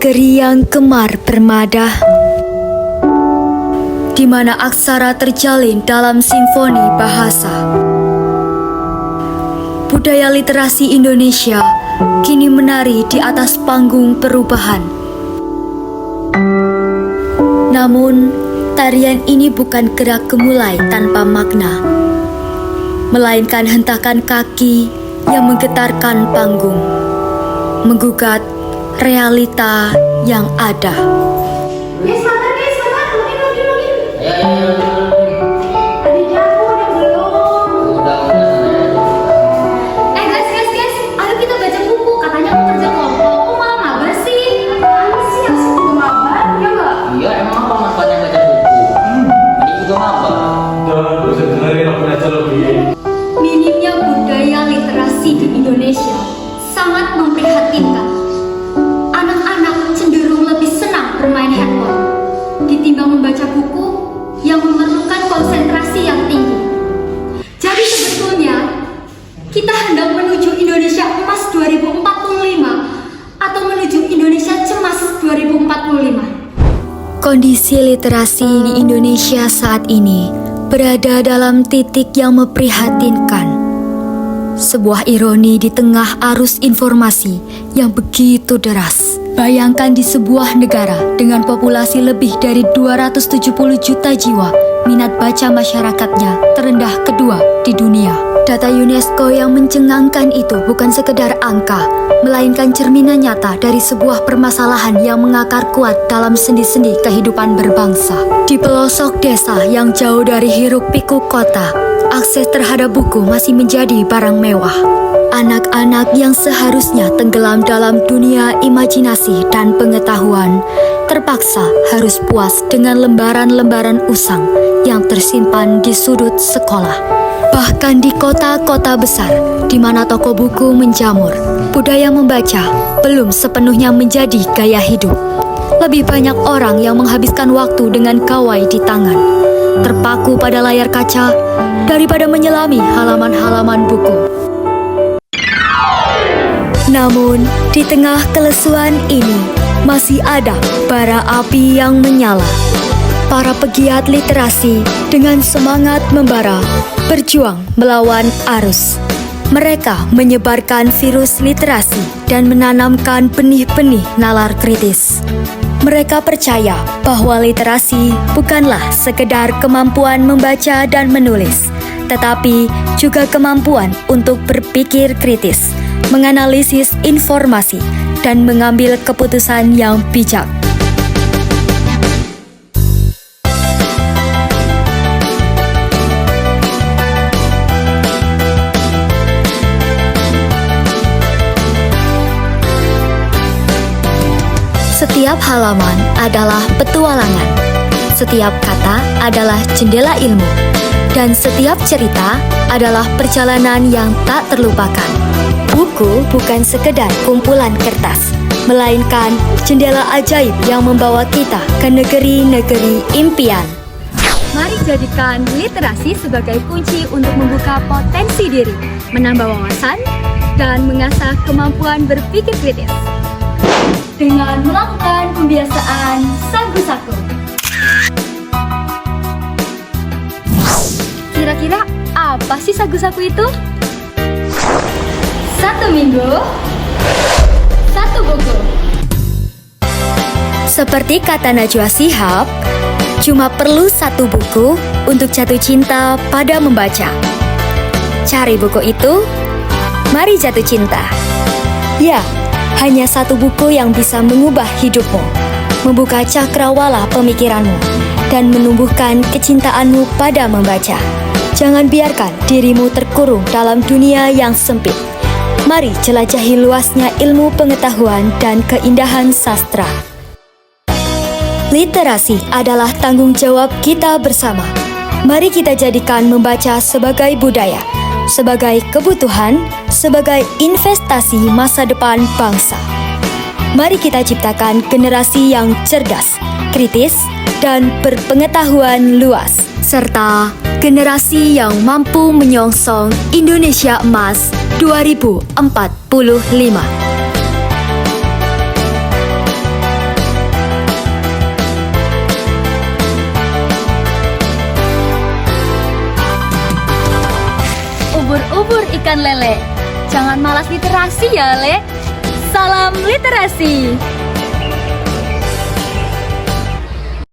negeri yang gemar bermada, di mana aksara terjalin dalam simfoni bahasa. Budaya literasi Indonesia kini menari di atas panggung perubahan. Namun, tarian ini bukan gerak gemulai tanpa makna, melainkan hentakan kaki yang menggetarkan panggung, menggugat realita yang ada. Guys, sabar, login. Ayo. Ada jago, ada belum? Udah sana. Guys, ayo kita baca buku. Katanya mau kerja kelompok, kok malah mabar sih? Apaan sih yang suka mabar, ya nggak? Iya, emang apa manfaatnya baca buku? Ini juga mabar. Jangan bosan dengerin aku baca login. Minimnya budaya literasi di Indonesia sangat memprihatinkan. Anak-anak cenderung lebih senang bermain handphone ditimbang membaca buku yang memerlukan konsentrasi yang tinggi. Jadi sebetulnya kita hendak menuju Indonesia Emas 2045 atau menuju Indonesia Cemas 2045. Kondisi literasi di Indonesia saat ini berada dalam titik yang memprihatinkan. Sebuah ironi di tengah arus informasi yang begitu deras. Bayangkan di sebuah negara dengan populasi lebih dari 270 juta jiwa, minat baca masyarakatnya terendah kedua di dunia. Data UNESCO yang mencengangkan itu bukan sekedar angka, melainkan cerminan nyata dari sebuah permasalahan yang mengakar kuat dalam sendi-sendi kehidupan berbangsa. Di pelosok desa yang jauh dari hiruk-pikuk kota, akses terhadap buku masih menjadi barang mewah. Anak-anak yang seharusnya tenggelam dalam dunia imajinasi dan pengetahuan terpaksa harus puas dengan lembaran-lembaran usang yang tersimpan di sudut sekolah. Bahkan di kota-kota besar, di mana toko buku menjamur, budaya membaca belum sepenuhnya menjadi gaya hidup. Lebih banyak orang yang menghabiskan waktu dengan gawai di tangan, terpaku pada layar kaca, daripada menyelami halaman-halaman buku. Namun, di tengah kelesuan ini, masih ada bara api yang menyala. Para pegiat literasi dengan semangat membara, berjuang melawan arus. Mereka menyebarkan virus literasi dan menanamkan benih-benih nalar kritis. Mereka percaya bahwa literasi bukanlah sekedar kemampuan membaca dan menulis, tetapi juga kemampuan untuk berpikir kritis, menganalisis informasi, dan mengambil keputusan yang bijak. Setiap halaman adalah petualangan, setiap kata adalah jendela ilmu, dan setiap cerita adalah perjalanan yang tak terlupakan. Buku bukan sekedar kumpulan kertas, melainkan jendela ajaib yang membawa kita ke negeri-negeri impian. Mari jadikan literasi sebagai kunci untuk membuka potensi diri, menambah wawasan, dan mengasah kemampuan berpikir kritis. Dengan melakukan pembiasaan sagu-saku. Kira-kira apa sih sagu-saku itu? 1 minggu, 1 buku. Seperti kata Najwa Shihab, cuma perlu 1 buku untuk jatuh cinta pada membaca. Cari buku itu, mari jatuh cinta. Ya, hanya 1 buku yang bisa mengubah hidupmu, membuka cakrawala pemikiranmu, dan menumbuhkan kecintaanmu pada membaca. Jangan biarkan dirimu terkurung dalam dunia yang sempit. Mari jelajahi luasnya ilmu pengetahuan dan keindahan sastra. Literasi adalah tanggung jawab kita bersama. Mari kita jadikan membaca sebagai budaya, sebagai kebutuhan, sebagai investasi masa depan bangsa. Mari kita ciptakan generasi yang cerdas, kritis, dan berpengetahuan luas, serta generasi yang mampu menyongsong Indonesia Emas 2045. dan Lele. Jangan malas literasi ya, Le. Salam literasi.